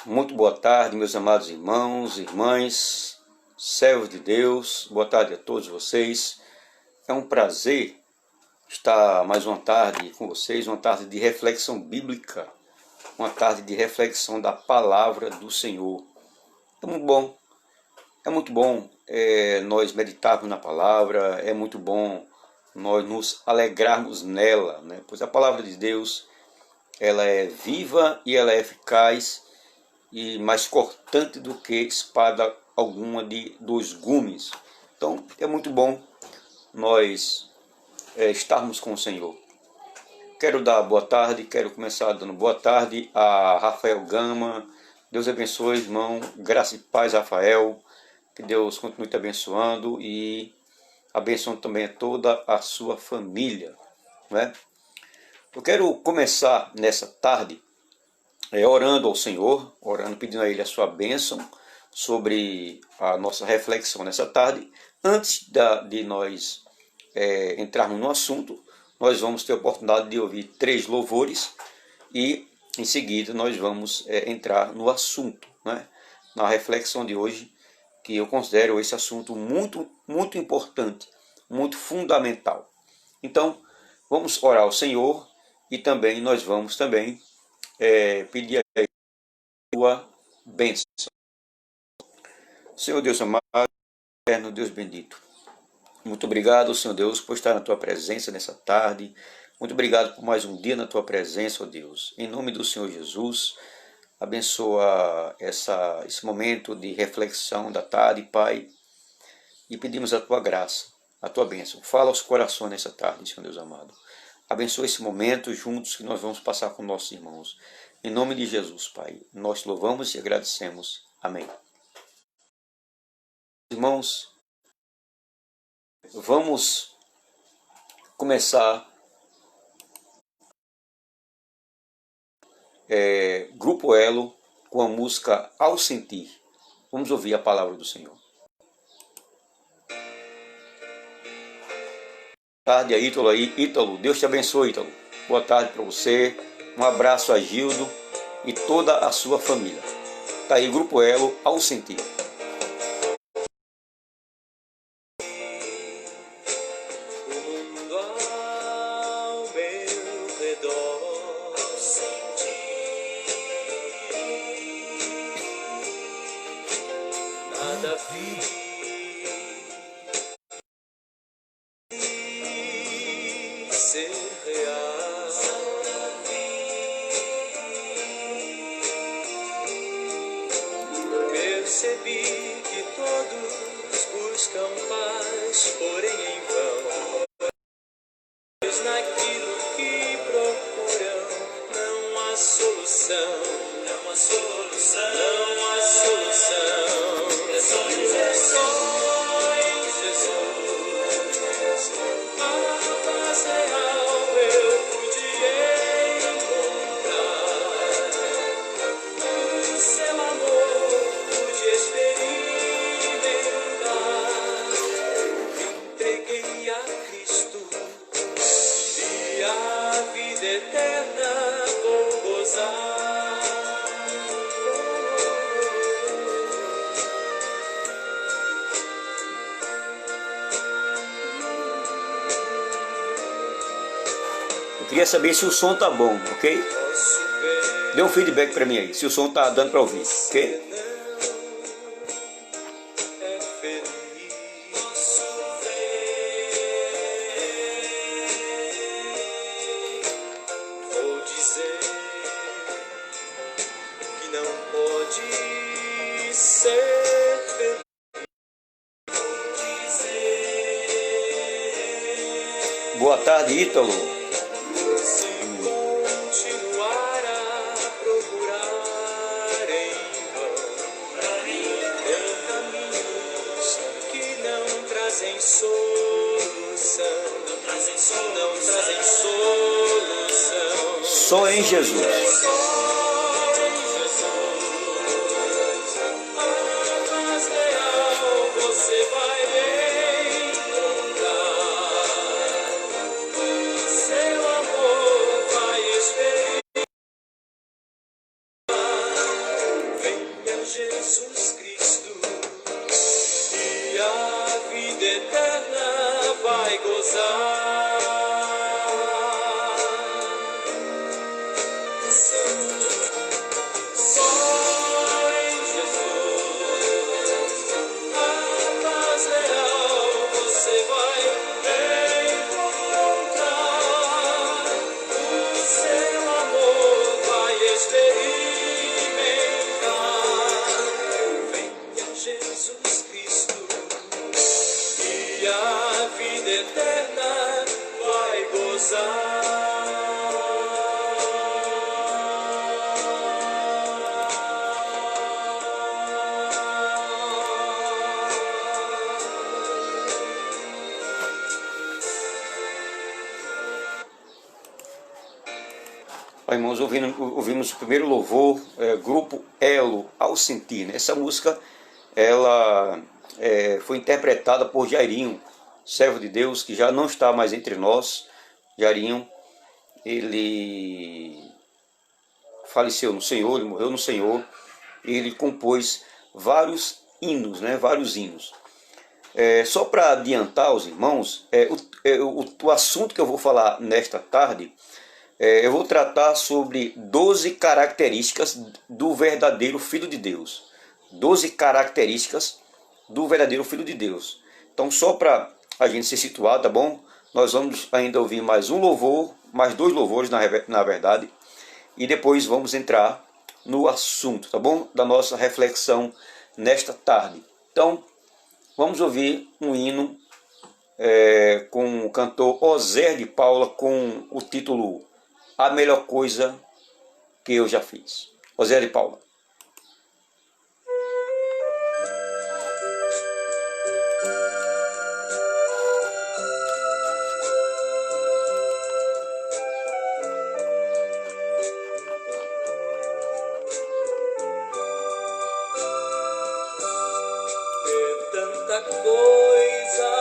Muito boa tarde, meus amados irmãos, irmãs, servos de Deus. Boa tarde a todos vocês. É um prazer estar mais uma tarde com vocês, uma tarde de reflexão bíblica, uma tarde de reflexão da palavra do Senhor. É muito bom nós meditarmos na palavra, é muito bom nós nos alegrarmos nela, né? Pois a palavra de Deus, ela é viva e ela é eficaz e mais cortante do que espada alguma de dois gumes. Então é muito bom nós estarmos com o Senhor. Quero dar boa tarde, quero começar dando boa tarde a Rafael Gama. Deus abençoe, irmão, graça e paz, Rafael. Que Deus continue te abençoando e abençoando também toda a sua família, né? Eu quero começar nessa tarde orando ao Senhor, orando, pedindo a Ele a sua bênção sobre a nossa reflexão nessa tarde. Antes de nós entrarmos no assunto, nós vamos ter a oportunidade de ouvir 3 louvores e em seguida nós vamos entrar no assunto, né? Na reflexão de hoje, que eu considero esse assunto muito, muito importante, muito fundamental. Então, vamos orar ao Senhor e também nós vamos pedir a sua bênção. Senhor Deus amado, eterno Deus bendito, muito obrigado, Senhor Deus, por estar na tua presença nessa tarde. Muito obrigado por mais um dia na tua presença, ó Deus. Em nome do Senhor Jesus, abençoa esse momento de reflexão da tarde, Pai, e pedimos a tua graça, a tua bênção. Fala aos corações nessa tarde, Senhor Deus amado. Abençoa esse momento juntos que nós vamos passar com nossos irmãos. Em nome de Jesus, Pai, nós louvamos e agradecemos. Amém. Irmãos, vamos começar Grupo Elo com a música Ao Sentir. Vamos ouvir a palavra do Senhor. Boa tarde a Ítalo aí. Ítalo, Deus te abençoe, Ítalo. Boa tarde para você. Um abraço a Gildo e toda a sua família. Tá aí Grupo Elo Ao Sentir. Percebi que todos buscam paz, porém em vão. Pois naquilo que procuram não há solução, não há solução, não há solução. É só em Jesus, a paz real eu pude encontrar. O seu amor pude experimentar. Entreguei a Cristo e a vida eterna vou gozar. Eu queria saber se o som tá bom, ok? Dê um feedback para mim aí, se o som tá dando para ouvir, ok? Vou dizer que não pode ser feliz. Vou dizer Boa tarde, Ítalo. se continuar a procurar em vão. Tem caminhos que não trazem solução, não trazem solução. Só em Jesus. Você vai encontrar. Seu amor vai experimentar. Jesus Cristo, e a vida eterna vai gozar. Só em Jesus a paz real você vai encontrar. O seu amor vai experimentar. Venha Jesus Cristo e a vida eterna vai gozar. Irmãos, ouvimos o primeiro louvor, grupo Elo, Ao Sentir, né? Essa música ela foi interpretada por Jairinho, servo de Deus, que já não está mais entre nós. Jairinho, ele faleceu no Senhor, ele morreu no Senhor. Ele compôs vários hinos, né? Vários hinos. Só para adiantar aos irmãos, o assunto que eu vou falar nesta tarde, eu vou tratar sobre 12 características do verdadeiro Filho de Deus. 12 características do verdadeiro Filho de Deus. Então, só para a gente se situar, tá bom? Nós vamos ainda ouvir mais um louvor, mais 2 louvores na verdade, e depois vamos entrar no assunto, tá bom? Da nossa reflexão nesta tarde. Então, vamos ouvir um hino com o cantor Oséias de Paula, com o título A Melhor Coisa que Eu Já Fiz. Oséias de Paula. Tanta coisa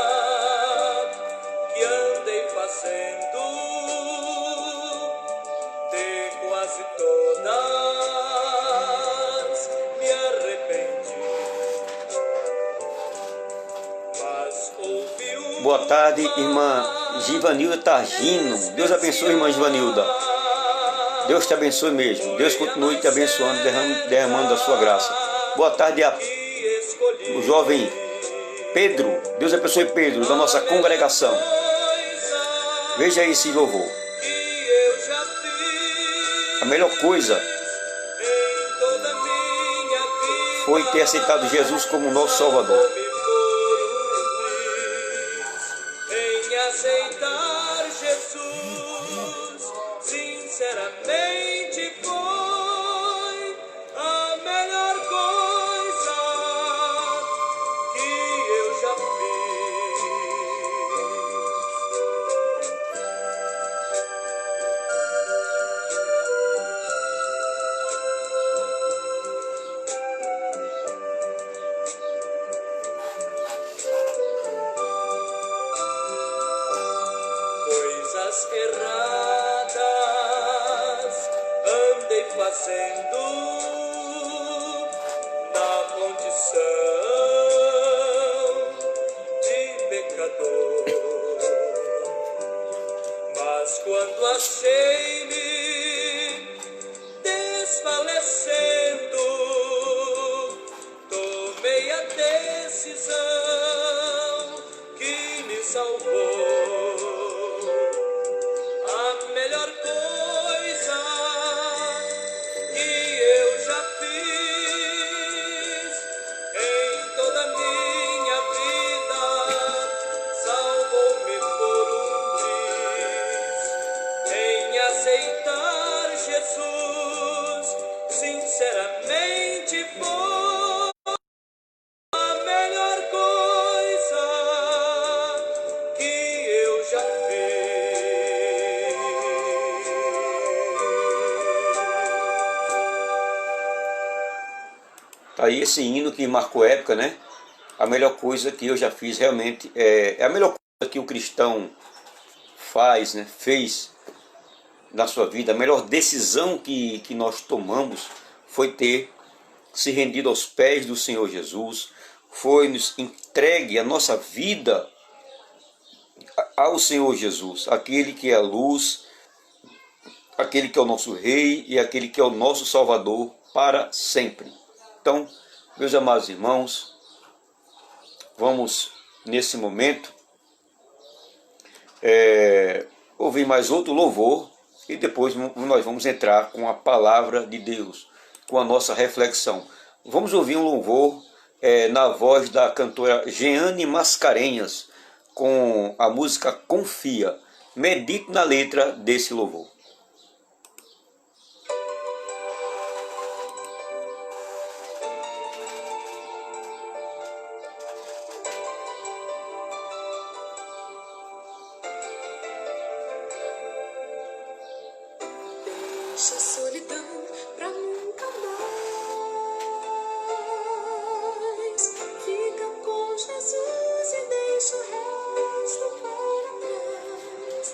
que andei fazendo, de quase todas me arrependi, mas ouvi uma. Boa tarde, irmã Givanilda Targino. Deus abençoe, irmã Givanilda. Deus te abençoe mesmo. Deus continue te abençoando, derramando a sua graça. Boa tarde o jovem Pedro. Deus abençoe Pedro, da nossa congregação. Veja esse louvor. A melhor coisa foi ter aceitado Jesus como nosso Salvador. Em aceitar Jesus, sinceramente foi a melhor coisa que eu já coisas erradas andei fazendo na condição de pecador, mas quando achei-me desfalecendo, tomei a decisão que me salvou. A melhor coisa que eu já fiz em toda a minha vida, salvou-me por triz. Em aceitar Jesus, sinceramente foi a melhor coisa que eu já fiz. Tá aí esse hino que marcou época, né? A melhor coisa que eu já fiz, realmente é a melhor coisa que o cristão faz, né? Fez na sua vida. A melhor decisão que nós tomamos foi ter se rendido aos pés do Senhor Jesus, foi-nos entregue a nossa vida ao Senhor Jesus, aquele que é a luz, aquele que é o nosso Rei e aquele que é o nosso Salvador para sempre. Então, meus amados irmãos, vamos nesse momento ouvir mais outro louvor e depois nós vamos entrar com a palavra de Deus, com a nossa reflexão. Vamos ouvir um louvor na voz da cantora Jeane Mascarenhas, com a música Confia. Medite na letra desse louvor. Deixa a solidão pra nunca mais. Fica com Jesus e deixa o resto para trás.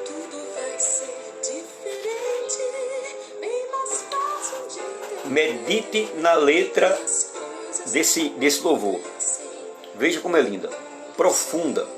Tudo vai ser diferente, bem mais fácil de entender. Medite na letra desse louvor. Veja como é linda, profunda.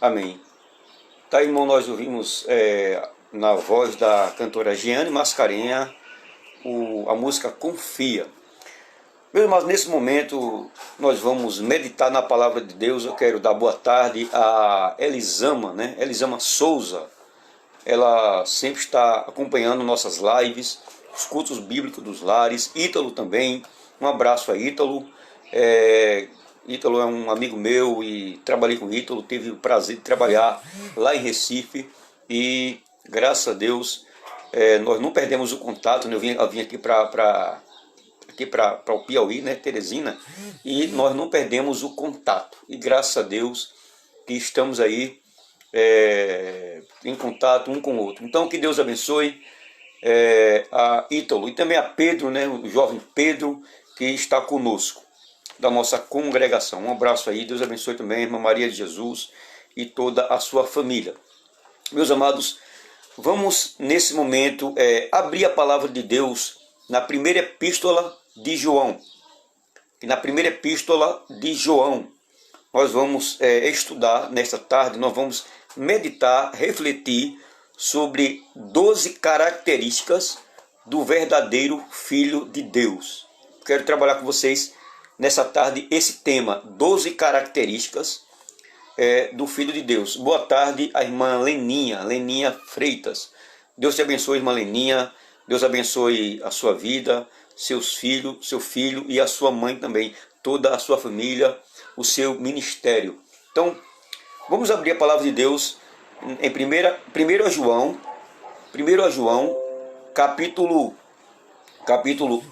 Amém. Tá, irmão, nós ouvimos na voz da cantora Jeane Mascarenhas a música Confia. Meus irmãos, nesse momento nós vamos meditar na palavra de Deus. Eu quero dar boa tarde a Elisama, né? Elisama Souza. Ela sempre está acompanhando nossas lives, os cultos bíblicos dos lares. Ítalo também, um abraço a Ítalo. Ítalo é um amigo meu e trabalhei com Ítalo, tive o prazer de trabalhar lá em Recife e graças a Deus nós não perdemos o contato, né? Eu vim aqui para o Piauí, né, Teresina, e nós não perdemos o contato. E graças a Deus que estamos aí em contato um com o outro. Então que Deus abençoe a Ítalo e também a Pedro, né, o jovem Pedro que está conosco, da nossa congregação. Um abraço aí, Deus abençoe também a irmã Maria de Jesus e toda a sua família. Meus amados, vamos nesse momento abrir a palavra de Deus na primeira epístola de João. E na primeira epístola de João, nós vamos estudar nesta tarde, nós vamos meditar, refletir sobre 12 características do verdadeiro Filho de Deus. Quero trabalhar com vocês nessa tarde esse tema, 12 características do Filho de Deus. Boa tarde a irmã Leninha Freitas. Deus te abençoe, irmã Leninha. Deus abençoe a sua vida, seus filhos, seu filho e a sua mãe também, toda a sua família, o seu ministério. Então, vamos abrir a palavra de Deus em 1 João, capítulo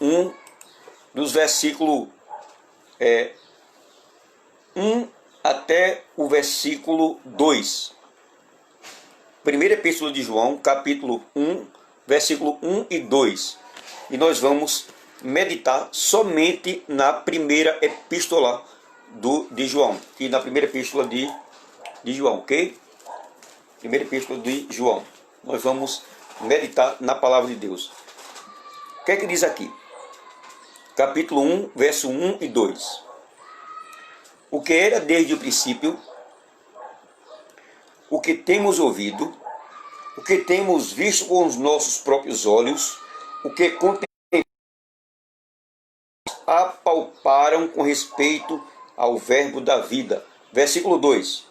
1, dos versículos 1 até o versículo 2. Primeira epístola de João, capítulo 1, versículo 1 e 2. E nós vamos meditar somente na primeira epístola de João. E na primeira epístola de João, ok? Primeira epístola de João. Nós vamos meditar na palavra de Deus. O que é que diz aqui? Capítulo 1, verso 1 e 2. O que era desde o princípio, o que temos ouvido, o que temos visto com os nossos próprios olhos, o que apalparam com respeito ao verbo da vida. Versículo 2.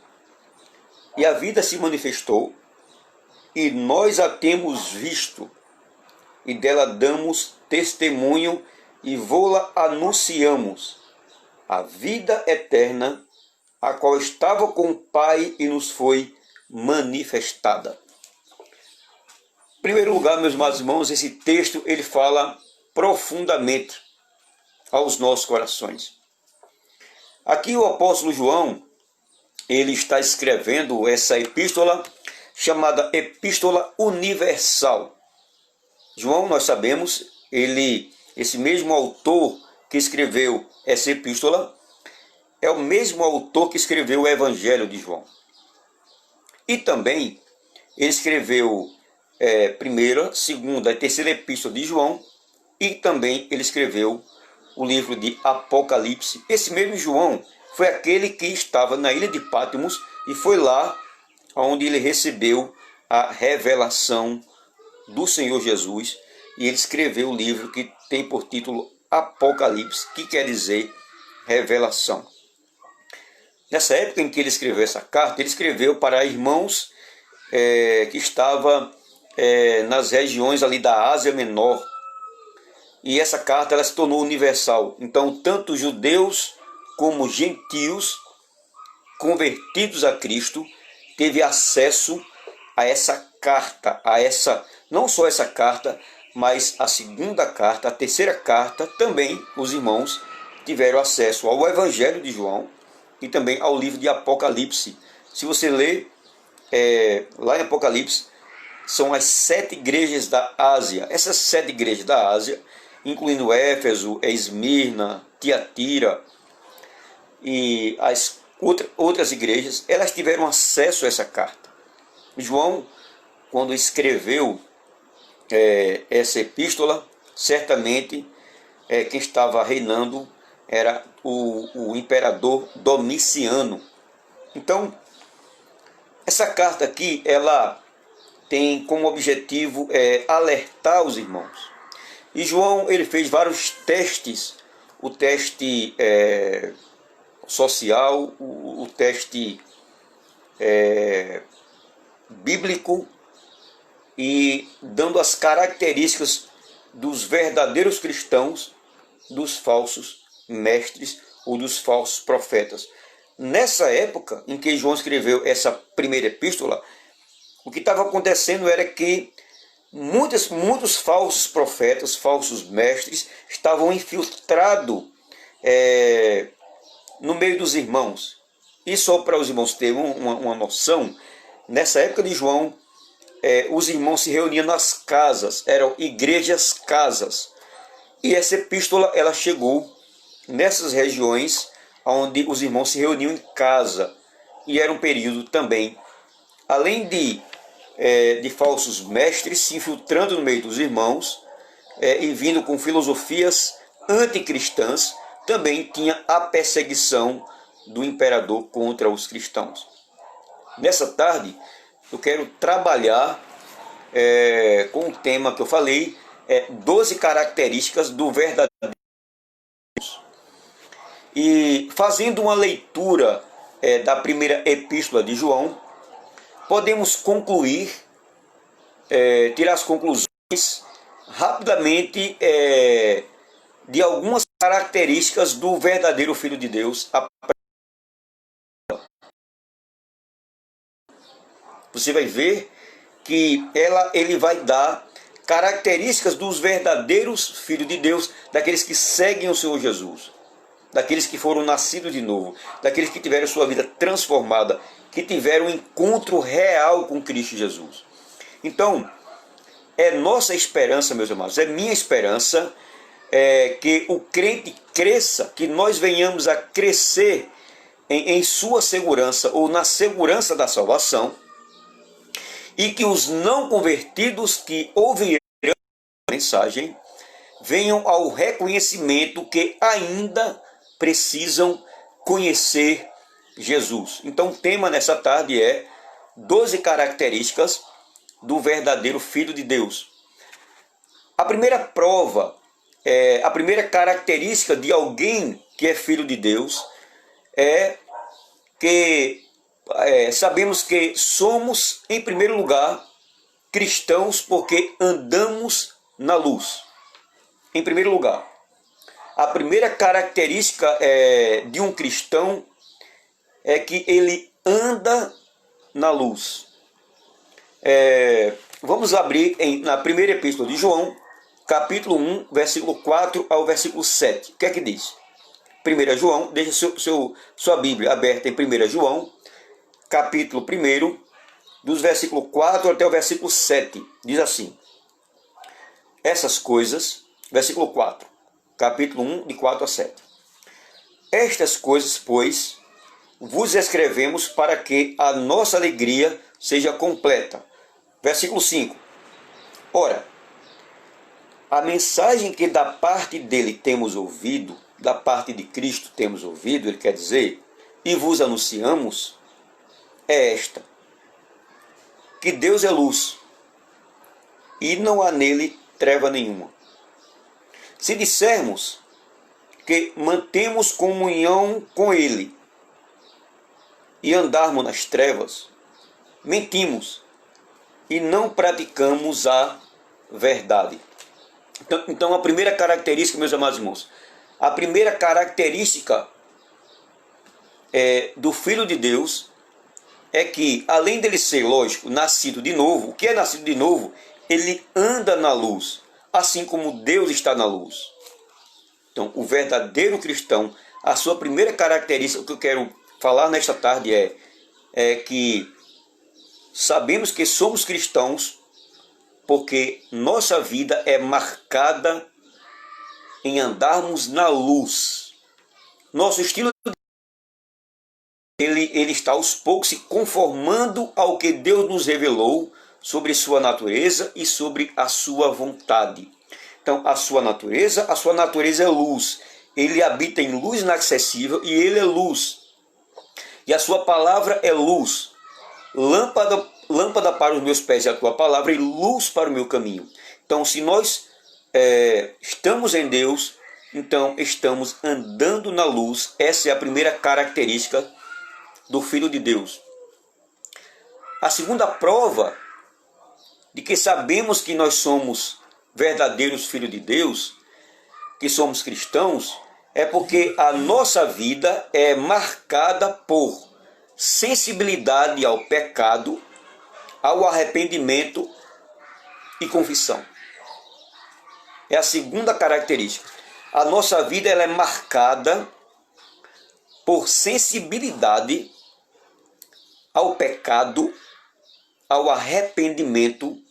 E a vida se manifestou, e nós a temos visto, e dela damos testemunho, e vô-la anunciamos, a vida eterna, a qual estava com o Pai e nos foi manifestada. Em primeiro lugar, meus amados irmãos, esse texto ele fala profundamente aos nossos corações. Aqui o apóstolo João, ele está escrevendo essa epístola chamada Epístola Universal. João, nós sabemos, esse mesmo autor que escreveu essa epístola é o mesmo autor que escreveu o Evangelho de João. E também ele escreveu primeira, segunda e terceira epístola de João, e também ele escreveu o livro de Apocalipse. Esse mesmo João foi aquele que estava na ilha de Patmos e foi lá onde ele recebeu a revelação do Senhor Jesus, e ele escreveu o livro que tem por título Apocalipse, que quer dizer revelação. Nessa época em que ele escreveu essa carta, ele escreveu para irmãos que estavam nas regiões ali da Ásia Menor. E essa carta ela se tornou universal. Então, tanto judeus como gentios convertidos a Cristo teve acesso a essa carta, não só essa carta, mas a segunda carta, a terceira carta, também os irmãos tiveram acesso ao Evangelho de João e também ao livro de Apocalipse. Se você ler lá em Apocalipse, são as 7 igrejas da Ásia. Essas 7 igrejas da Ásia, incluindo Éfeso, Esmirna, Tiatira e as outras igrejas, elas tiveram acesso a essa carta. João, quando escreveu essa epístola, certamente quem estava reinando era o imperador Domiciano. Então, essa carta aqui, ela tem como objetivo alertar os irmãos. E João, ele fez vários testes o teste social, o teste bíblico, e dando as características dos verdadeiros cristãos, dos falsos mestres ou dos falsos profetas. Nessa época em que João escreveu essa primeira epístola, o que estava acontecendo era que muitos falsos profetas, falsos mestres, estavam infiltrados no meio dos irmãos. E só para os irmãos terem uma noção, nessa época de João, os irmãos se reuniam nas casas, eram igrejas casas. E essa epístola ela chegou nessas regiões onde os irmãos se reuniam em casa. E era um período também, além de falsos mestres se infiltrando no meio dos irmãos e vindo com filosofias anticristãs, também tinha a perseguição do imperador contra os cristãos. Nessa tarde, eu quero trabalhar com o tema que eu falei, 12 características do verdadeiro Deus. E fazendo uma leitura da primeira epístola de João, podemos concluir, tirar as conclusões rapidamente de algumas características do verdadeiro Filho de Deus. Você vai ver que ele vai dar características dos verdadeiros filhos de Deus, daqueles que seguem o Senhor Jesus, daqueles que foram nascidos de novo, daqueles que tiveram sua vida transformada, que tiveram um encontro real com Cristo Jesus. Então, é nossa esperança, meus amados, é minha esperança, que o crente cresça, que nós venhamos a crescer em sua segurança ou na segurança da salvação, e que os não convertidos que ouvirão a mensagem venham ao reconhecimento que ainda precisam conhecer Jesus. Então o tema nessa tarde é 12 características do verdadeiro Filho de Deus. A primeira prova, a primeira característica de alguém que é filho de Deus é que sabemos que somos, em primeiro lugar, cristãos porque andamos na luz. Em primeiro lugar, a primeira característica de um cristão é que ele anda na luz. Vamos abrir na primeira epístola de João, capítulo 1, versículo 4 ao versículo 7. O que é que diz? 1 João, deixa sua Bíblia aberta em 1 João, capítulo 1, dos versículos 4 até o versículo 7. Diz assim: essas coisas, versículo 4, capítulo 1, de 4 a 7. Estas coisas, pois, vos escrevemos para que a nossa alegria seja completa. Versículo 5. Ora, a mensagem que da parte dele temos ouvido, da parte de Cristo temos ouvido, ele quer dizer, e vos anunciamos, é esta: que Deus é luz, e não há nele treva nenhuma. Se dissermos que mantemos comunhão com ele e andarmos nas trevas, mentimos e não praticamos a verdade. Então a primeira característica, meus amados irmãos, a primeira característica do Filho de Deus é que, além dele ser, lógico, nascido de novo, o que é nascido de novo? Ele anda na luz, assim como Deus está na luz. Então, o verdadeiro cristão, a sua primeira característica que eu quero falar nesta tarde é que sabemos que somos cristãos porque nossa vida é marcada em andarmos na luz. Nosso estilo ele está aos poucos se conformando ao que Deus nos revelou sobre sua natureza e sobre a sua vontade. Então, a sua natureza é luz. Ele habita em luz inacessível e ele é luz. E a sua palavra é luz. Lâmpada para os meus pés é a tua palavra e luz para o meu caminho. Então, se nós estamos em Deus, então estamos andando na luz. Essa é a primeira característica do Filho de Deus. A segunda prova de que sabemos que nós somos verdadeiros filhos de Deus, que somos cristãos, é porque a nossa vida é marcada por sensibilidade ao pecado, ao arrependimento e confissão. É a segunda característica. A nossa vida ela é marcada por sensibilidade ao pecado, ao arrependimento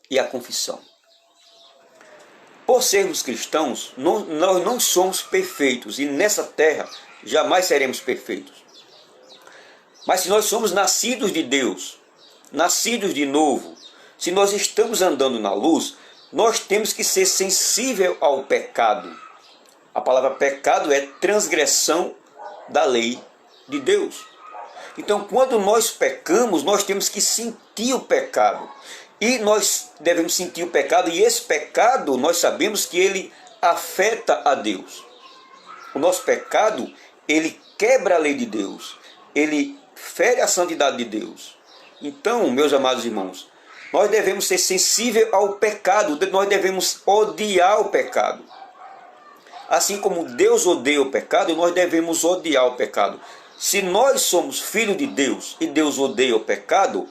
e à confissão. Por sermos cristãos, nós não somos perfeitos e nessa terra jamais seremos perfeitos. Mas se nós somos nascidos de Deus, nascidos de novo, se nós estamos andando na luz, nós temos que ser sensível ao pecado. A palavra pecado é transgressão da lei de Deus. Então, quando nós pecamos, nós temos que sentir o pecado. E nós devemos sentir o pecado, e esse pecado, nós sabemos que ele afeta a Deus. O nosso pecado, ele quebra a lei de Deus. Ele fere a santidade de Deus. Então, meus amados irmãos, nós devemos ser sensíveis ao pecado, nós devemos odiar o pecado. Assim como Deus odeia o pecado, nós devemos odiar o pecado. Se nós somos filhos de Deus e Deus odeia o pecado,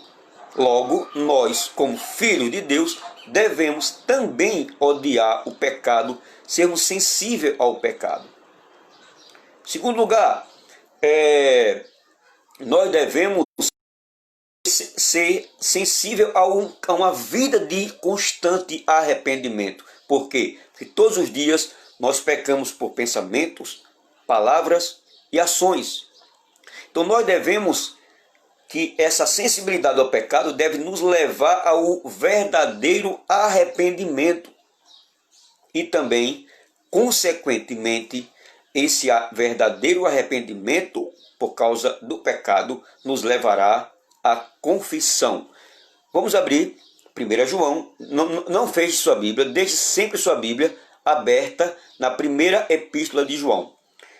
logo nós, como filhos de Deus, devemos também odiar o pecado, sermos sensíveis ao pecado. Segundo lugar, nós devemos ser sensível a uma vida de constante arrependimento. Por quê? Porque todos os dias nós pecamos por pensamentos, palavras e ações. Então nós devemos que essa sensibilidade ao pecado deve nos levar ao verdadeiro arrependimento. E também, consequentemente, esse verdadeiro arrependimento por causa do pecado nos levará à confissão. Vamos abrir 1 João, não feche sua Bíblia, deixe sempre sua Bíblia aberta na primeira epístola de João.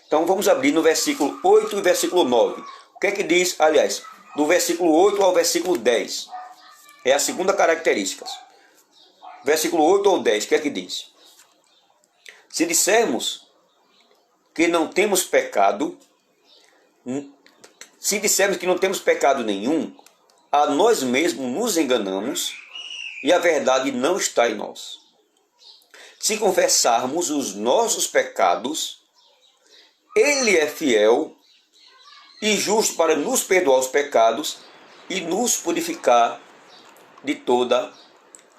Então vamos abrir no versículo 8 e versículo 9. O que é que diz, aliás, do versículo 8 ao versículo 10? É a segunda característica. Versículo 8 ou 10, o que é que diz? Se dissermos que não temos pecado, se dissermos que não temos pecado nenhum, a nós mesmos nos enganamos e a verdade não está em nós. Se confessarmos os nossos pecados, Ele é fiel e justo para nos perdoar os pecados e nos purificar de toda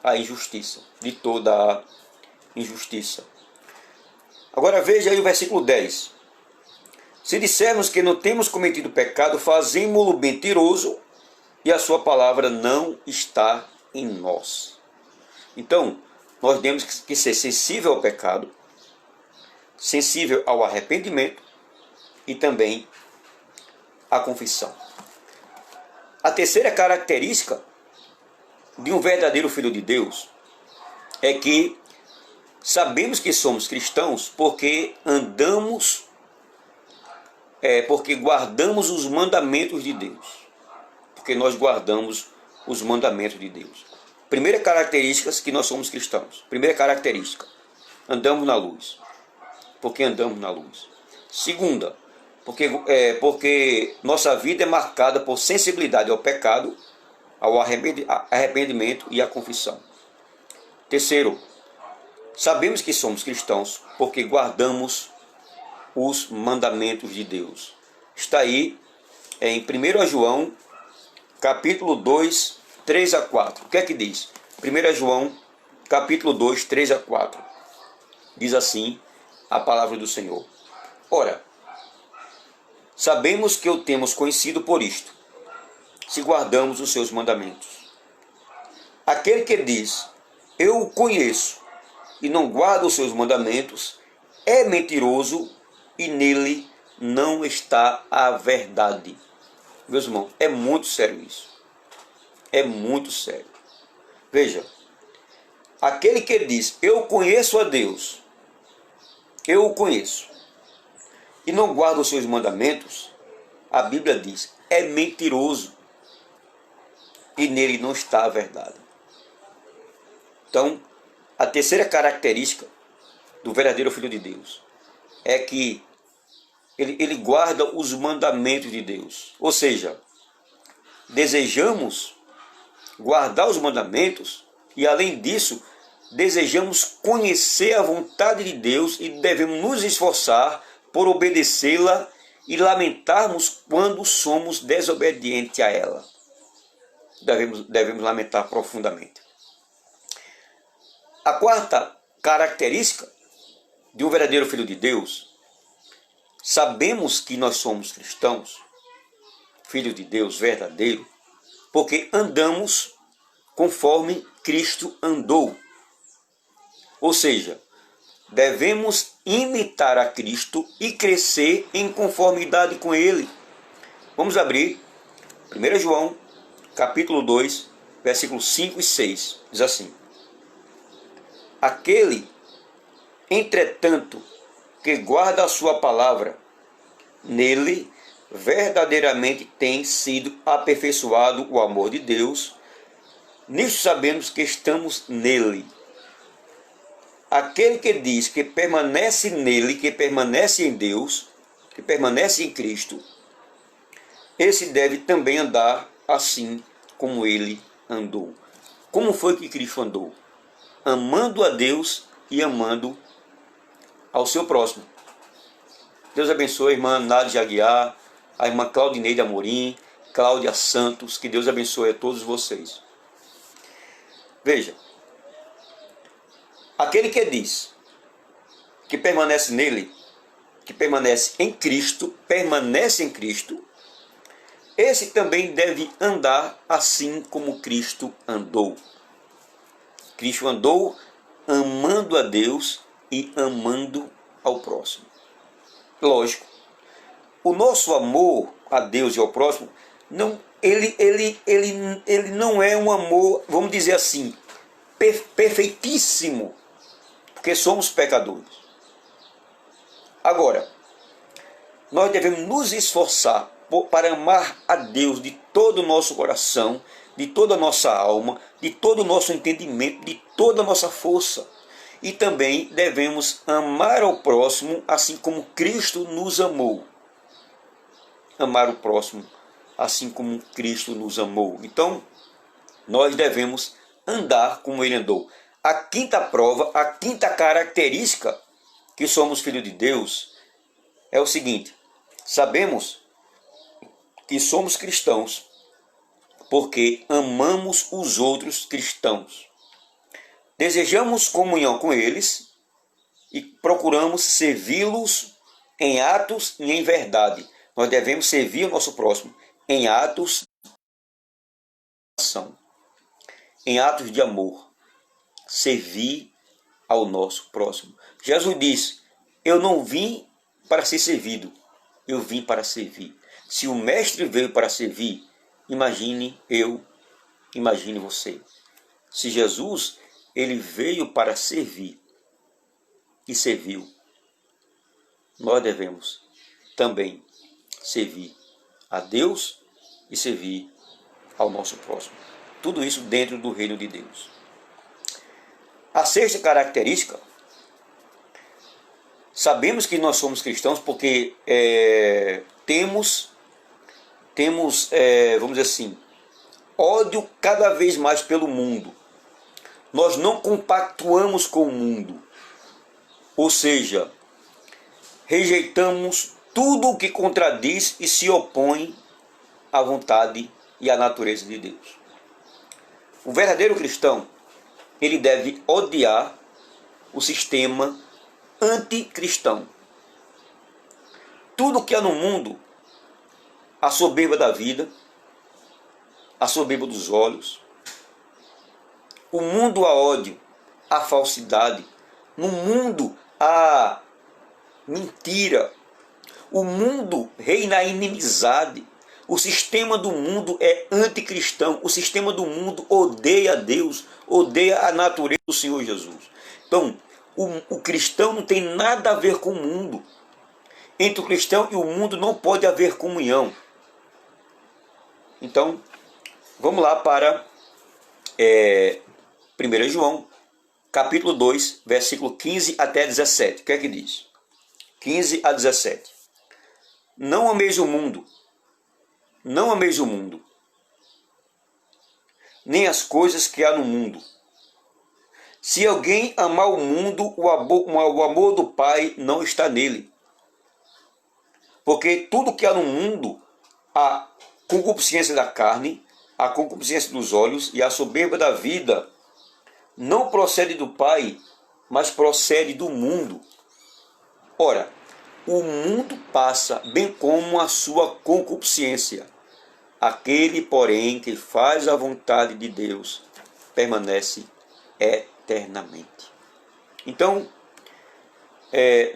a injustiça. Agora veja aí o versículo 10. Se dissermos que não temos cometido pecado, fazemo-lo mentiroso e a sua palavra não está em nós. Então, nós temos que ser sensível ao pecado, sensível ao arrependimento e também à confissão. A terceira característica de um verdadeiro filho de Deus é que sabemos que somos cristãos porque porque guardamos os mandamentos de Deus. Porque nós guardamos os mandamentos de Deus. Primeira característica que nós somos cristãos. Primeira característica, andamos na luz. Porque andamos na luz. Segunda, porque nossa vida é marcada por sensibilidade ao pecado, ao arrependimento e à confissão. Terceiro, sabemos que somos cristãos porque guardamos os mandamentos de Deus. Está aí em 1 João, capítulo 2, 3 a 4. O que é que diz? 1 João, capítulo 2, 3 a 4. Diz assim a palavra do Senhor. Ora, sabemos que o temos conhecido por isto, se guardamos os seus mandamentos. Aquele que diz, eu o conheço, e não guarda os seus mandamentos, é mentiroso e nele não está a verdade. Meus irmãos, é muito sério isso. É muito sério. Veja, aquele que diz, eu conheço a Deus, eu o conheço, e não guarda os seus mandamentos, a Bíblia diz, é mentiroso, e nele não está a verdade. Então, a terceira característica do verdadeiro Filho de Deus é que ele guarda os mandamentos de Deus. Ou seja, desejamos guardar os mandamentos e, além disso, desejamos conhecer a vontade de Deus e devemos nos esforçar por obedecê-la e lamentarmos quando somos desobedientes a ela. Devemos lamentar profundamente. A quarta característica de um verdadeiro Filho de Deus, sabemos que nós somos cristãos, filhos de Deus verdadeiro, porque andamos conforme Cristo andou. Ou seja, devemos imitar a Cristo e crescer em conformidade com Ele. Vamos abrir 1 João, capítulo 2, versículos 5 e 6. Diz assim: aquele, entretanto, que guarda a sua palavra, nele verdadeiramente tem sido aperfeiçoado o amor de Deus. Nisto sabemos que estamos nele. Aquele que diz que permanece nele, que permanece em Deus, que permanece em Cristo, esse deve também andar assim como ele andou. Como foi que Cristo andou? Amando a Deus e amando ao seu próximo. Deus abençoe a irmã Nádia Aguiar, a irmã Claudineide Amorim, Cláudia Santos, que Deus abençoe a todos vocês. Veja, aquele que diz que permanece nele, que permanece em Cristo, esse também deve andar assim como Cristo andou. Cristo andou amando a Deus e amando ao próximo. Lógico, o nosso amor a Deus e ao próximo, ele não é um amor, vamos dizer assim, perfeitíssimo, porque somos pecadores. Agora, nós devemos nos esforçar para amar a Deus de todo o nosso coração, de toda a nossa alma, de todo o nosso entendimento, de toda a nossa força. E também devemos amar ao próximo assim como Cristo nos amou. Amar o próximo assim como Cristo nos amou. Então, nós devemos andar como ele andou. A quinta prova, a quinta característica que somos filhos de Deus é o seguinte: sabemos que somos cristãos porque amamos os outros cristãos. Desejamos comunhão com eles e procuramos servi-los em atos e em verdade. Nós devemos servir o nosso próximo em atos de ação, em atos de amor. Servir ao nosso próximo. Jesus disse: eu não vim para ser servido, eu vim para servir. Se o mestre veio para servir, imagine eu, imagine você. Se Jesus, ele veio para servir e serviu, nós devemos também servir a Deus e servir ao nosso próximo. Tudo isso dentro do reino de Deus. A sexta característica, sabemos que nós somos cristãos porque temos, vamos dizer assim, ódio cada vez mais pelo mundo. Nós não compactuamos com o mundo. Ou seja, rejeitamos tudo o que contradiz e se opõe à vontade e à natureza de Deus. O verdadeiro cristão, ele deve odiar o sistema anticristão. Tudo que há no mundo, a soberba da vida, a soberba dos olhos, o mundo há ódio, há falsidade, no mundo há mentira, o mundo reina a inimizade, o sistema do mundo é anticristão, o sistema do mundo odeia a Deus, odeia a natureza do Senhor Jesus. Então, O cristão não tem nada a ver com o mundo. Entre o cristão e o mundo não pode haver comunhão. Então, vamos lá para 1 João, capítulo 2, versículo 15 até 17. O que é que diz? 15 a 17. Não ameis o mundo, não ameis o mundo, nem as coisas que há no mundo. Se alguém amar o mundo, o amor do Pai não está nele. Porque tudo que há no mundo, a concupiscência da carne, a concupiscência dos olhos e a soberba da vida, não procede do Pai, mas procede do mundo. Ora, o mundo passa, bem como a sua concupiscência. Aquele, porém, que faz a vontade de Deus, permanece eternamente. Então,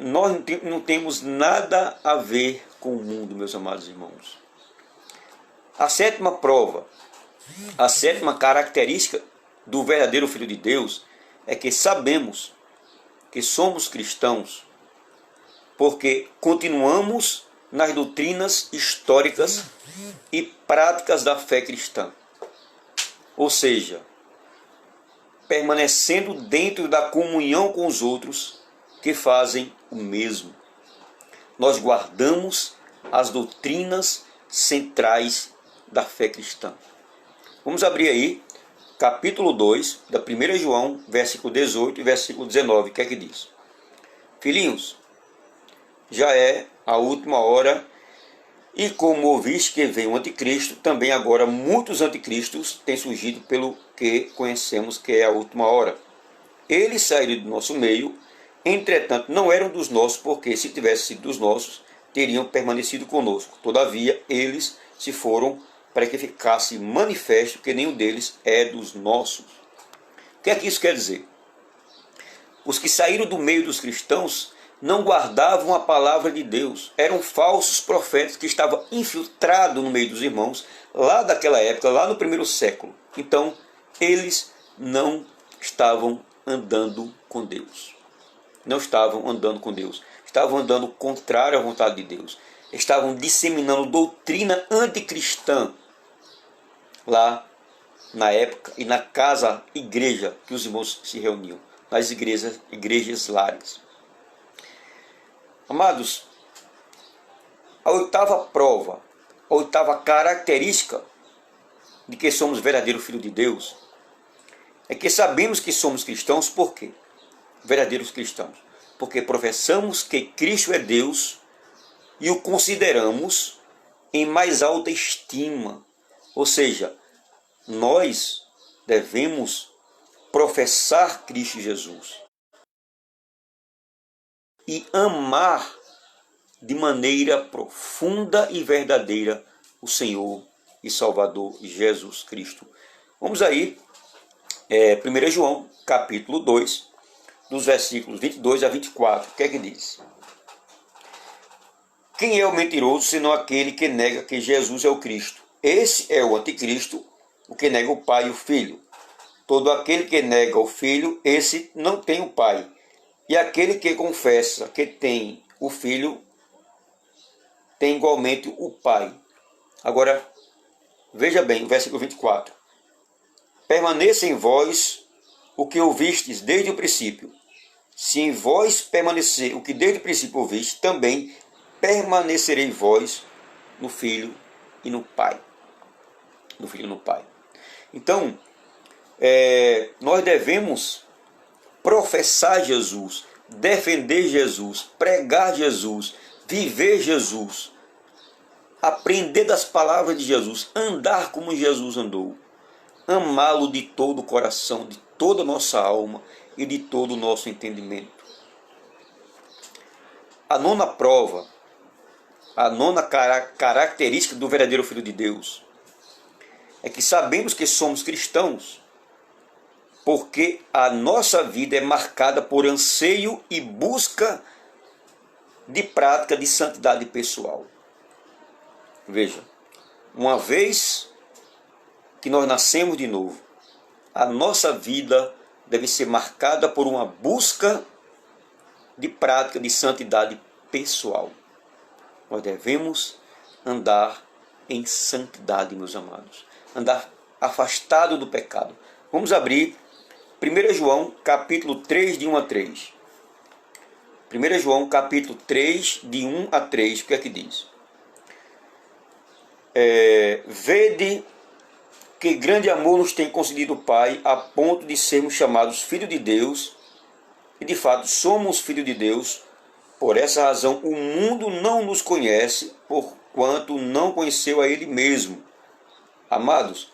nós não temos nada a ver com o mundo, meus amados irmãos. A sétima prova, a sétima característica do verdadeiro Filho de Deus é que sabemos que somos cristãos porque continuamos nas doutrinas históricas e práticas da fé cristã. Ou seja, permanecendo dentro da comunhão com os outros que fazem o mesmo. Nós guardamos as doutrinas centrais da fé cristã. Vamos abrir aí, capítulo 2, da 1 João, versículo 18 e versículo 19. O que é que diz? Filhinhos, já é a última hora, e como ouviste que vem o anticristo, também agora muitos anticristos têm surgido, pelo que conhecemos que é a última hora. Eles saíram do nosso meio, entretanto não eram dos nossos, porque se tivessem sido dos nossos, teriam permanecido conosco. Todavia, eles se foram para que ficasse manifesto que nenhum deles é dos nossos. O que é que isso quer dizer? Os que saíram do meio dos cristãos não guardavam a palavra de Deus. Eram falsos profetas que estavam infiltrados no meio dos irmãos, lá daquela época, lá no primeiro século. Então, eles não estavam andando com Deus. Não estavam andando com Deus. Estavam andando contrário à vontade de Deus. Estavam disseminando doutrina anticristã lá na época e na igreja que os irmãos se reuniam, nas igrejas lares. Amados, a oitava prova, a oitava característica de que somos verdadeiro filho de Deus é que sabemos que somos cristãos. Por quê? Verdadeiros cristãos. Porque professamos que Cristo é Deus e o consideramos em mais alta estima. Ou seja, nós devemos professar Cristo Jesus e amar de maneira profunda e verdadeira o Senhor e Salvador Jesus Cristo. Vamos aí, 1 João, capítulo 2, dos versículos 22 a 24. O que é que diz? Quem é o mentiroso, senão aquele que nega que Jesus é o Cristo? Esse é o anticristo, o que nega o Pai e o Filho. Todo aquele que nega o Filho, esse não tem o Pai. E aquele que confessa que tem o Filho, tem igualmente o Pai. Agora, veja bem, o versículo 24. Permaneça em vós o que ouvistes desde o princípio. Se em vós permanecer o que desde o princípio ouviste, também permanecerei vós no Filho e no Pai. No Filho e no Pai. Então, nós devemos professar Jesus, defender Jesus, pregar Jesus, viver Jesus, aprender das palavras de Jesus, andar como Jesus andou, amá-lo de todo o coração, de toda a nossa alma e de todo o nosso entendimento. A nona prova, a nona característica do verdadeiro Filho de Deus é que sabemos que somos cristãos porque a nossa vida é marcada por anseio e busca de prática de santidade pessoal. Veja, uma vez que nós nascemos de novo, a nossa vida deve ser marcada por uma busca de prática de santidade pessoal. Nós devemos andar em santidade, meus amados. Andar afastado do pecado. Vamos abrir 1 João, capítulo 3, de 1 a 3. 1 João, capítulo 3, de 1 a 3. O que é que diz? Vede que grande amor nos tem concedido o Pai, a ponto de sermos chamados filhos de Deus, e de fato somos filhos de Deus. Por essa razão o mundo não nos conhece, porquanto não conheceu a Ele mesmo. Amados,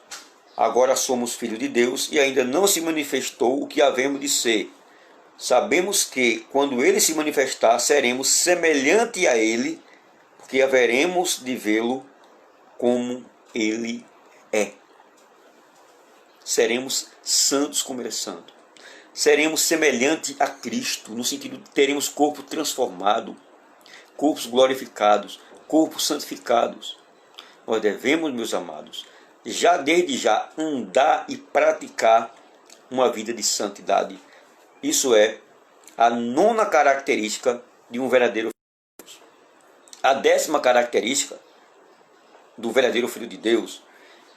agora somos filhos de Deus e ainda não se manifestou o que havemos de ser. Sabemos que, quando Ele se manifestar, seremos semelhante a Ele, porque haveremos de vê-lo como Ele é. Seremos santos como Ele é santo. Seremos semelhante a Cristo, no sentido de teremos corpo transformado, corpos glorificados, corpos santificados. Nós devemos, meus amados, desde já andar e praticar uma vida de santidade. Isso é a 9ª característica de um verdadeiro filho de Deus. A 10ª característica do verdadeiro Filho de Deus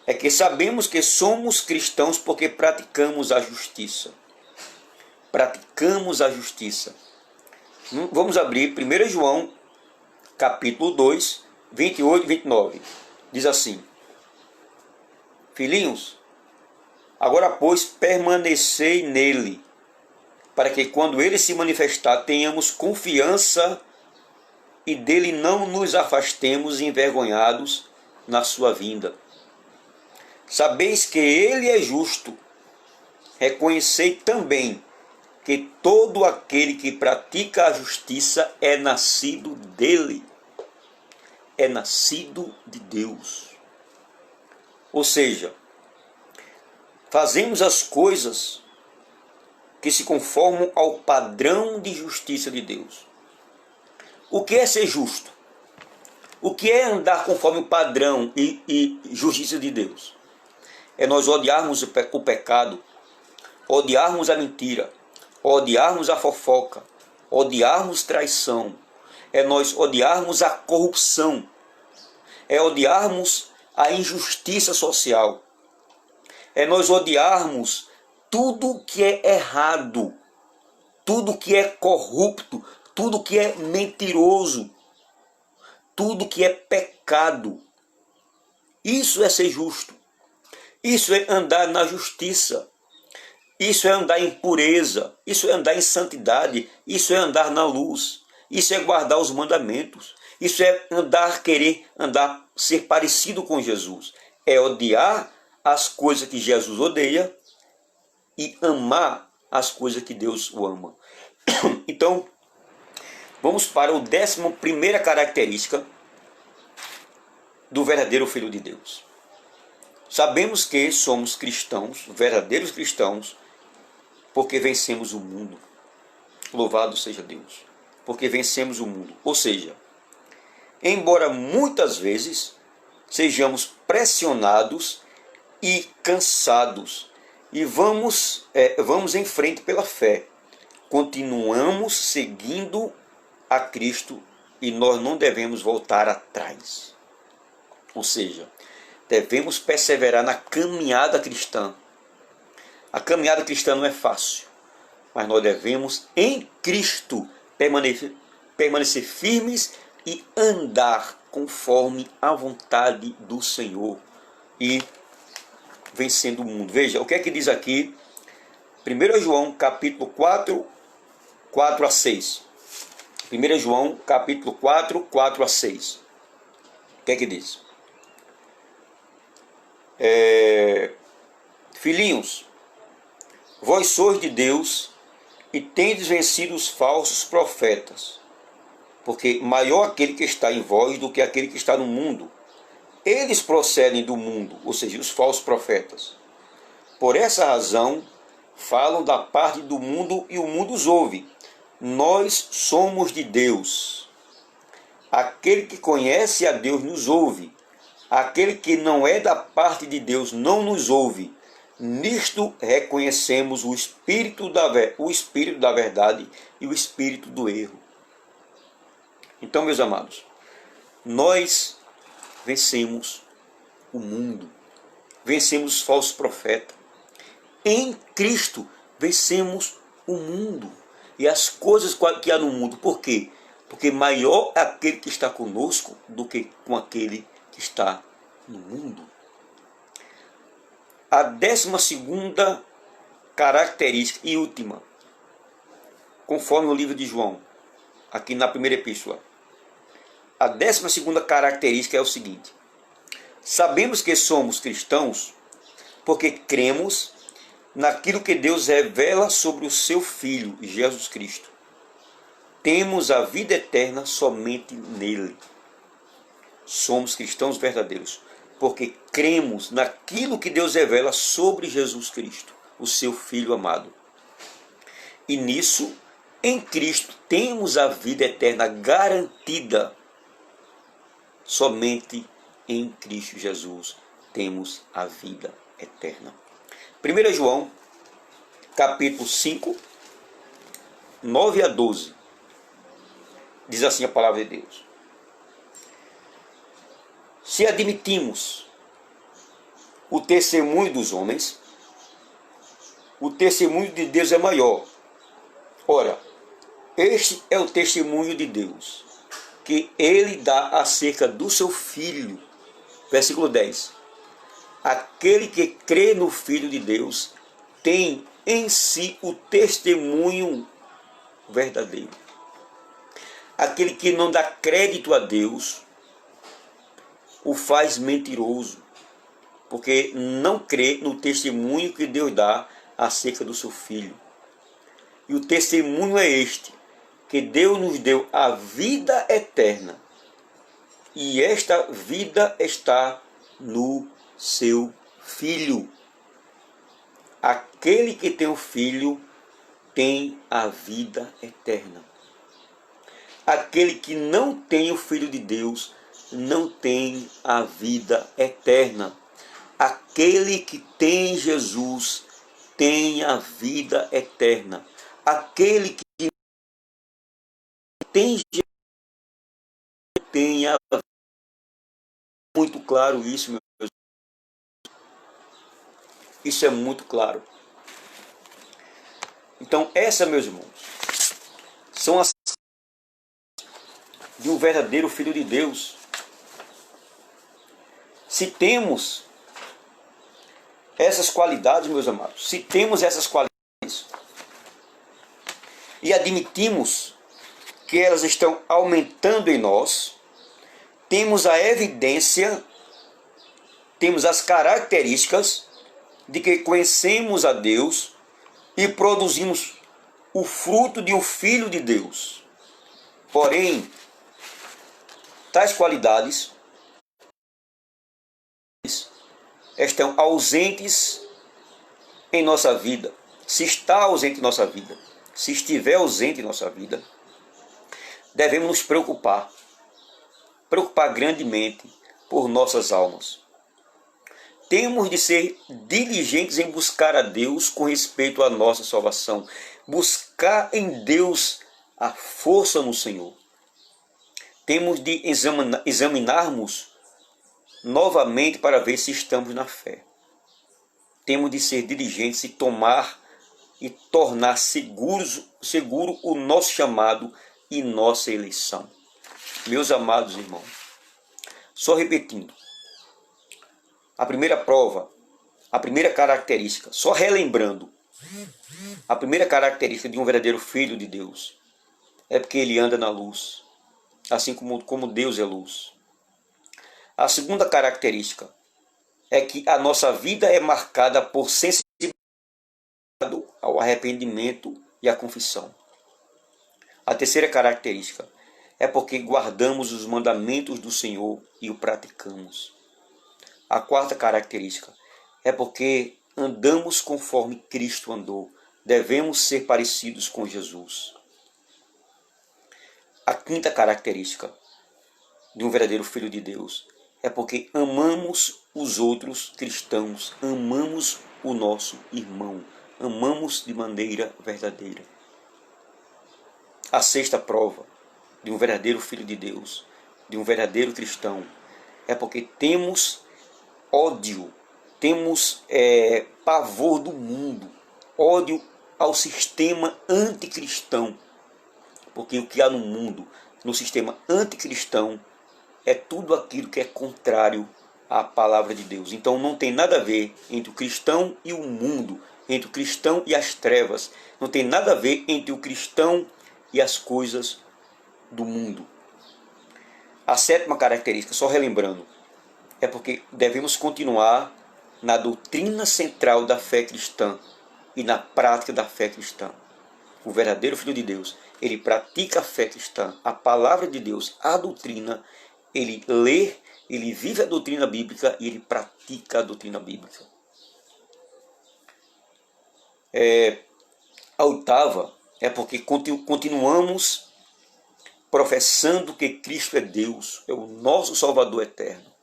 é que sabemos que somos cristãos porque praticamos a justiça. Praticamos a justiça. Vamos abrir 1 João, capítulo 2, 28 e 29. Diz assim: Filhinhos, agora pois permanecei nele, para que quando ele se manifestar tenhamos confiança e dele não nos afastemos envergonhados na sua vinda. Sabeis que ele é justo. Reconhecei também que todo aquele que pratica a justiça é nascido dele, é nascido de Deus. Ou seja, fazemos as coisas que se conformam ao padrão de justiça de Deus. O que é ser justo? O que é andar conforme o padrão e justiça de Deus? É nós odiarmos o pecado, odiarmos a mentira, odiarmos a fofoca, odiarmos traição, é nós odiarmos a corrupção, é odiarmos a injustiça social, é nós odiarmos tudo que é errado, tudo que é corrupto, tudo que é mentiroso, tudo que é pecado. Isso é ser justo, isso é andar na justiça. Isso é andar em pureza, isso é andar em santidade, isso é andar na luz, isso é guardar os mandamentos, isso é querer andar, ser parecido com Jesus. É odiar as coisas que Jesus odeia e amar as coisas que Deus o ama. Então, vamos para a 11ª característica do verdadeiro Filho de Deus. Sabemos que somos cristãos, verdadeiros cristãos, porque vencemos o mundo. Louvado seja Deus. Porque vencemos o mundo. Ou seja, embora muitas vezes sejamos pressionados e cansados, e vamos em frente pela fé, continuamos seguindo a Cristo e nós não devemos voltar atrás. Ou seja, devemos perseverar na caminhada cristã. A caminhada cristã não é fácil, mas nós devemos, em Cristo, permanecer firmes e andar conforme a vontade do Senhor e vencendo o mundo. Veja, o que é que diz aqui? 1 João, capítulo 4, 4 a 6. 1 João, capítulo 4, 4 a 6. O que é que diz? Filhinhos, vós sois de Deus e tendes vencido os falsos profetas, porque maior aquele que está em vós do que aquele que está no mundo. Eles procedem do mundo, ou seja, os falsos profetas. Por essa razão, falam da parte do mundo e o mundo os ouve. Nós somos de Deus. Aquele que conhece a Deus nos ouve. Aquele que não é da parte de Deus não nos ouve. Nisto reconhecemos o espírito da verdade e o espírito do erro. Então, meus amados, nós vencemos o mundo, vencemos os falsos profetas. Em Cristo vencemos o mundo e as coisas que há no mundo. Por quê? Porque maior é aquele que está conosco do que com aquele que está no mundo. A 12ª característica e última, conforme o livro de João, aqui na primeira epístola. A 12ª característica é o seguinte: sabemos que somos cristãos porque cremos naquilo que Deus revela sobre o seu Filho, Jesus Cristo. Temos a vida eterna somente nele. Somos cristãos verdadeiros porque cremos naquilo que Deus revela sobre Jesus Cristo, o seu Filho amado. E nisso, em Cristo, temos a vida eterna garantida. Somente em Cristo Jesus temos a vida eterna. 1 João, capítulo 5, 9 a 12. Diz assim a palavra de Deus: se admitimos o testemunho dos homens, o testemunho de Deus é maior. Ora, este é o testemunho de Deus, que ele dá acerca do seu Filho. Versículo 10. Aquele que crê no Filho de Deus tem em si o testemunho verdadeiro. Aquele que não dá crédito a Deus o faz mentiroso, porque não crê no testemunho que Deus dá acerca do seu Filho. E o testemunho é este, que Deus nos deu a vida eterna, e esta vida está no seu Filho. Aquele que tem o Filho tem a vida eterna. Aquele que não tem o Filho de Deus não tem a vida eterna. Aquele que tem Jesus tem a vida eterna. Aquele que tem Jesus tem a vida. Muito claro isso, meu Deus. Isso é muito claro. Então, essa, meus irmãos, são as de um verdadeiro Filho de Deus. Se temos essas qualidades, meus amados, se temos essas qualidades e admitimos que elas estão aumentando em nós, temos a evidência, temos as características de que conhecemos a Deus e produzimos o fruto de um Filho de Deus. Porém, tais qualidades estão ausentes em nossa vida. Se está ausente em nossa vida, se estiver ausente em nossa vida, devemos nos preocupar grandemente por nossas almas. Temos de ser diligentes em buscar a Deus com respeito à nossa salvação. Buscar em Deus a força no Senhor. Temos de examinarmos novamente para ver se estamos na fé. Temos de ser diligentes e tornar seguro o nosso chamado e nossa eleição. Meus amados irmãos, só repetindo, a primeira prova, a primeira característica, só relembrando, a primeira característica de um verdadeiro Filho de Deus é porque ele anda na luz, assim como Deus é luz. A segunda característica é que a nossa vida é marcada por sensibilidade ao arrependimento e à confissão. A terceira característica é porque guardamos os mandamentos do Senhor e o praticamos. A quarta característica é porque andamos conforme Cristo andou. Devemos ser parecidos com Jesus. A quinta característica de um verdadeiro Filho de Deus é porque amamos os outros cristãos, amamos o nosso irmão, amamos de maneira verdadeira. A sexta prova de um verdadeiro filho de Deus, de um verdadeiro cristão, é porque temos ódio, temos pavor do mundo, ódio ao sistema anticristão. Porque o que há no mundo, no sistema anticristão, é tudo aquilo que é contrário à palavra de Deus. Então não tem nada a ver entre o cristão e o mundo, entre o cristão e as trevas. Não tem nada a ver entre o cristão e as coisas do mundo. A sétima característica, só relembrando, é porque devemos continuar na doutrina central da fé cristã e na prática da fé cristã. O verdadeiro Filho de Deus, ele pratica a fé cristã, a palavra de Deus, a doutrina, ele lê, ele vive a doutrina bíblica e ele pratica a doutrina bíblica. A oitava é porque continuamos professando que Cristo é Deus, é o nosso Salvador eterno.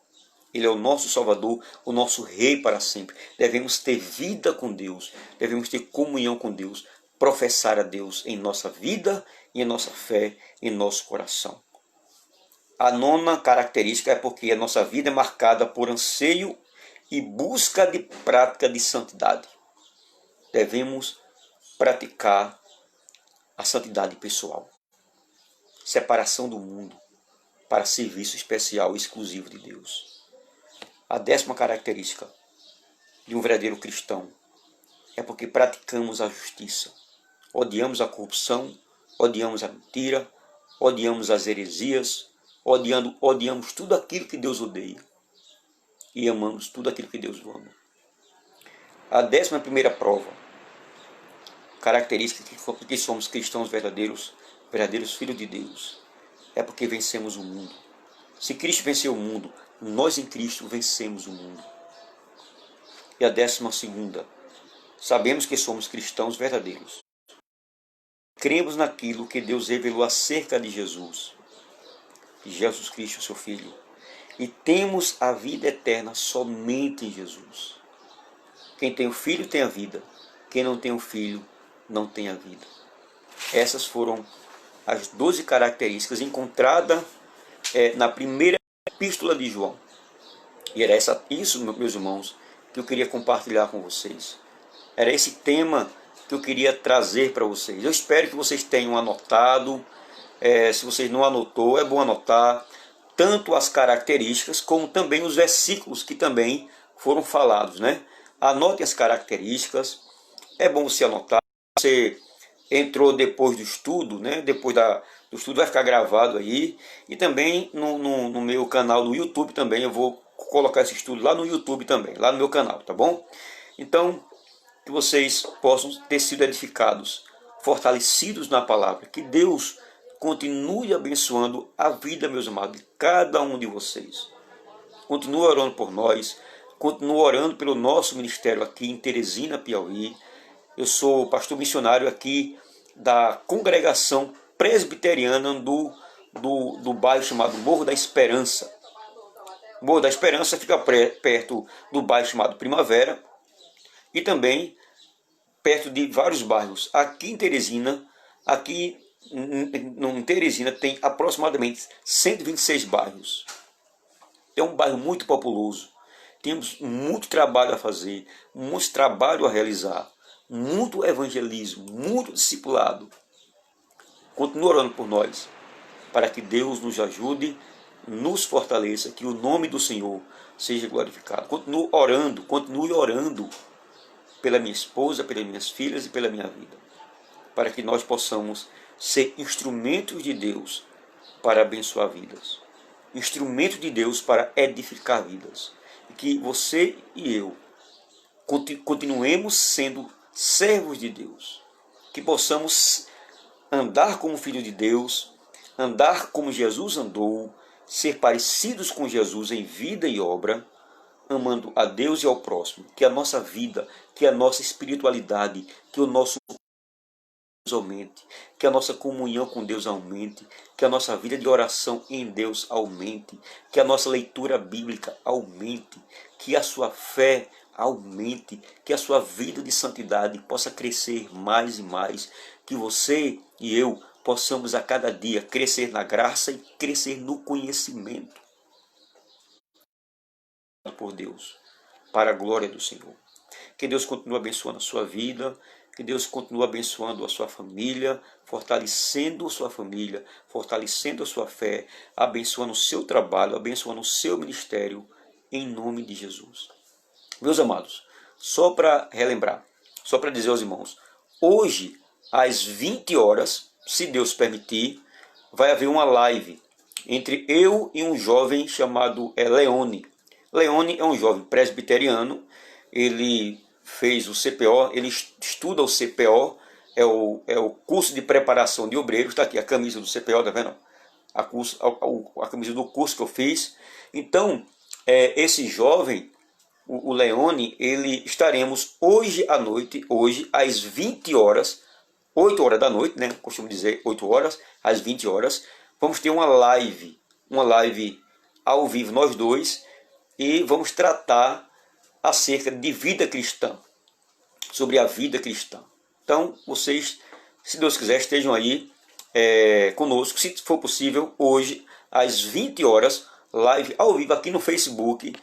Ele é o nosso Salvador, o nosso Rei para sempre. Devemos ter vida com Deus, devemos ter comunhão com Deus, professar a Deus em nossa vida e em nossa fé, em nosso coração. A nona característica é porque a nossa vida é marcada por anseio e busca de prática de santidade. Devemos praticar a santidade pessoal. Separação do mundo para serviço especial e exclusivo de Deus. A décima característica de um verdadeiro cristão é porque praticamos a justiça. Odiamos a corrupção, odiamos a mentira, odiamos as heresias, odiamos tudo aquilo que Deus odeia e amamos tudo aquilo que Deus ama. A 11ª prova, característica de que somos cristãos verdadeiros filhos de Deus, é porque vencemos o mundo. Se Cristo venceu o mundo, nós em Cristo vencemos o mundo. E a 12ª, sabemos que somos cristãos verdadeiros. Cremos naquilo que Deus revelou acerca de Jesus Cristo, seu Filho. E temos a vida eterna somente em Jesus. Quem tem o Filho tem a vida. Quem não tem o Filho não tem a vida. Essas foram as 12 características encontradas na primeira epístola de João. E era isso, meus irmãos, que eu queria compartilhar com vocês. Era esse tema que eu queria trazer para vocês. Eu espero que vocês tenham anotado. Se vocês não anotou, é bom anotar tanto as características como também os versículos que também foram falados, né? Anotem as características. É bom você anotar. Você entrou depois do estudo, né? Depois do estudo vai ficar gravado aí. E também no meu canal do YouTube também. Eu vou colocar esse estudo lá no YouTube também, lá no meu canal, tá bom? Então, que vocês possam ter sido edificados, fortalecidos na palavra. Que Deus continue abençoando a vida, meus amados, de cada um de vocês. Continue orando por nós. Continue orando pelo nosso ministério aqui em Teresina, Piauí. Eu sou pastor missionário aqui da congregação presbiteriana do bairro chamado Morro da Esperança. Morro da Esperança fica perto do bairro chamado Primavera e também perto de vários bairros. Aqui em Teresina, em Teresina tem aproximadamente 126 bairros. É um bairro muito populoso. Temos muito trabalho a fazer, muito trabalho a realizar, muito evangelismo, muito discipulado. Continue orando por nós, para que Deus nos ajude, nos fortaleça, que o nome do Senhor seja glorificado. Continue orando pela minha esposa, pelas minhas filhas e pela minha vida, para que nós possamos ser instrumentos de Deus para abençoar vidas, instrumentos de Deus para edificar vidas, e que você e eu continuemos sendo servos de Deus, que possamos andar como filho de Deus, andar como Jesus andou, ser parecidos com Jesus em vida e obra, amando a Deus e ao próximo. Que a nossa vida, que a nossa espiritualidade, que o nosso aumente, que a nossa comunhão com Deus aumente, que a nossa vida de oração em Deus aumente, que a nossa leitura bíblica aumente, que a sua fé aumente, que a sua vida de santidade possa crescer mais e mais, que você e eu possamos a cada dia crescer na graça e crescer no conhecimento por Deus, para a glória do Senhor. Que Deus continue abençoando a sua vida, que Deus continue abençoando a sua família, fortalecendo a sua família, fortalecendo a sua fé, abençoando o seu trabalho, abençoando o seu ministério, em nome de Jesus. Meus amados, só para relembrar, só para dizer aos irmãos, hoje às 20 horas, se Deus permitir, vai haver uma live entre eu e um jovem chamado Leone. Leone é um jovem presbiteriano, ele fez o CPO, ele estuda o CPO, é o curso de preparação de obreiros, está aqui a camisa do CPO, tá vendo? A camisa do curso que eu fiz. Então, esse jovem, o Leone, estaremos hoje à noite, hoje às 20 horas, 8 horas da noite, né? Costumo dizer 8 horas, às 20 horas, vamos ter uma live ao vivo, nós dois, e vamos tratar acerca de vida cristã, sobre a vida cristã. Então, vocês, se Deus quiser, estejam aí conosco, se for possível, hoje, às 20 horas, live ao vivo aqui no Facebook,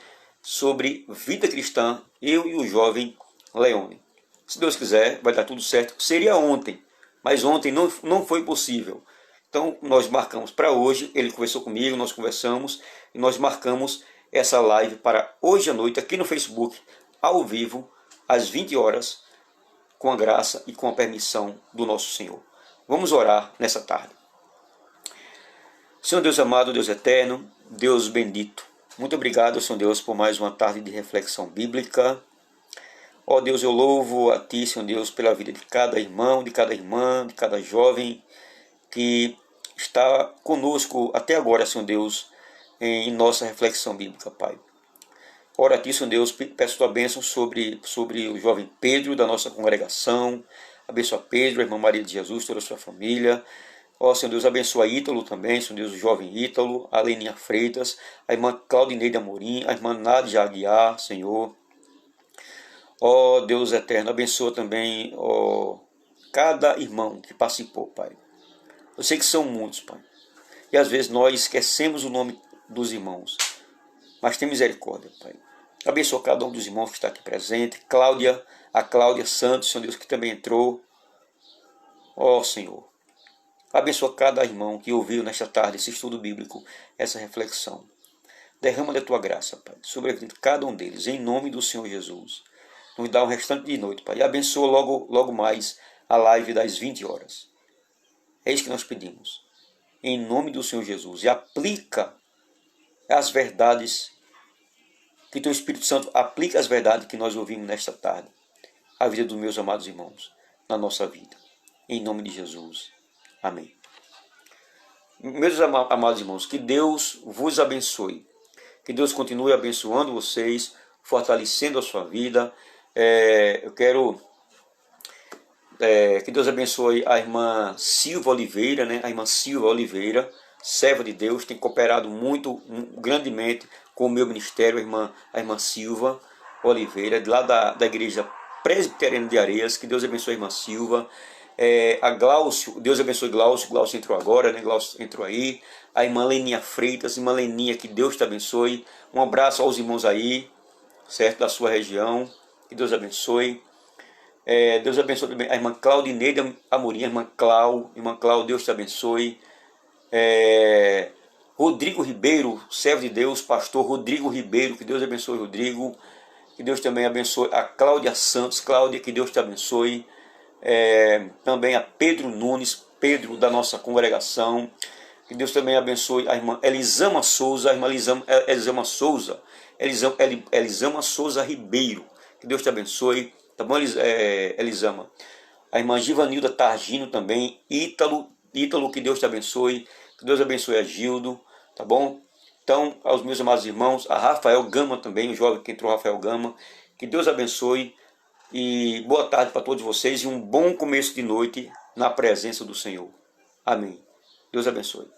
sobre vida cristã, eu e o jovem Leone. Se Deus quiser, vai dar tudo certo. Seria ontem, mas ontem não foi possível. Então, nós marcamos para hoje, ele conversou comigo, nós conversamos, e nós marcamos essa live para hoje à noite, aqui no Facebook, ao vivo, às 20 horas, com a graça e com a permissão do nosso Senhor. Vamos orar nessa tarde. Senhor Deus amado, Deus eterno, Deus bendito, muito obrigado, Senhor Deus, por mais uma tarde de reflexão bíblica. Ó Deus, eu louvo a Ti, Senhor Deus, pela vida de cada irmão, de cada irmã, de cada jovem que está conosco até agora, Senhor Deus, em nossa reflexão bíblica, Pai. Ora a Ti, Senhor Deus, peço Tua bênção sobre o jovem Pedro da nossa congregação. Abençoa Pedro, a irmã Maria de Jesus, toda a sua família. Ó Senhor Deus, abençoa Ítalo também, Senhor Deus, o jovem Ítalo, a Leninha Freitas, a irmã Claudineide Amorim, a irmã Nádia Aguiar, Senhor. Ó Deus eterno, abençoa também cada irmão que participou, Pai. Eu sei que são muitos, Pai. E às vezes nós esquecemos o nome dos irmãos. Mas tem misericórdia, Pai. Abençoa cada um dos irmãos que está aqui presente. A Cláudia Santos, Senhor Deus, que também entrou. Ó Senhor. Abençoa cada irmão que ouviu nesta tarde esse estudo bíblico, essa reflexão. Derrama da Tua graça, Pai, sobre a vida de cada um deles, em nome do Senhor Jesus. Nos dá um restante de noite, Pai. E abençoa logo mais a live das 20 horas. É isso que nós pedimos. Em nome do Senhor Jesus. E aplica as verdades, que Teu Espírito Santo aplique as verdades que nós ouvimos nesta tarde, à vida dos meus amados irmãos, na nossa vida. Em nome de Jesus. Amém. Meus amados irmãos, que Deus vos abençoe. Que Deus continue abençoando vocês, fortalecendo a sua vida. Eu quero que Deus abençoe a irmã Silva Oliveira, né? A irmã Silva Oliveira, serva de Deus, tem cooperado grandemente com o meu ministério, a irmã Silva Oliveira, lá da igreja presbiteriana de Areias. Que Deus abençoe a irmã Silva. A Glaucio, Deus abençoe Glaucio entrou agora, né? Glaucio entrou aí. A irmã Leninha Freitas, irmã Leninha, que Deus te abençoe. Um abraço aos irmãos aí, certo, da sua região, que Deus abençoe. Deus abençoe também a irmã Claudineide Amorim, irmã Clau, Deus te abençoe. Rodrigo Ribeiro, servo de Deus, pastor Rodrigo Ribeiro, que Deus abençoe Rodrigo. Que Deus também abençoe a Cláudia Santos, Cláudia, que Deus te abençoe. Também a Pedro Nunes, Pedro da nossa congregação. Que Deus também abençoe a irmã Elisama Souza, Elisama Souza Ribeiro. Que Deus te abençoe, tá bom, Elisama? A irmã Givanilda Targino também, Ítalo, que Deus te abençoe. Que Deus abençoe a Gildo, tá bom? Então, aos meus amados irmãos, a Rafael Gama também, o jovem que entrou, Rafael Gama. Que Deus abençoe. E boa tarde para todos vocês e um bom começo de noite na presença do Senhor. Amém. Deus abençoe.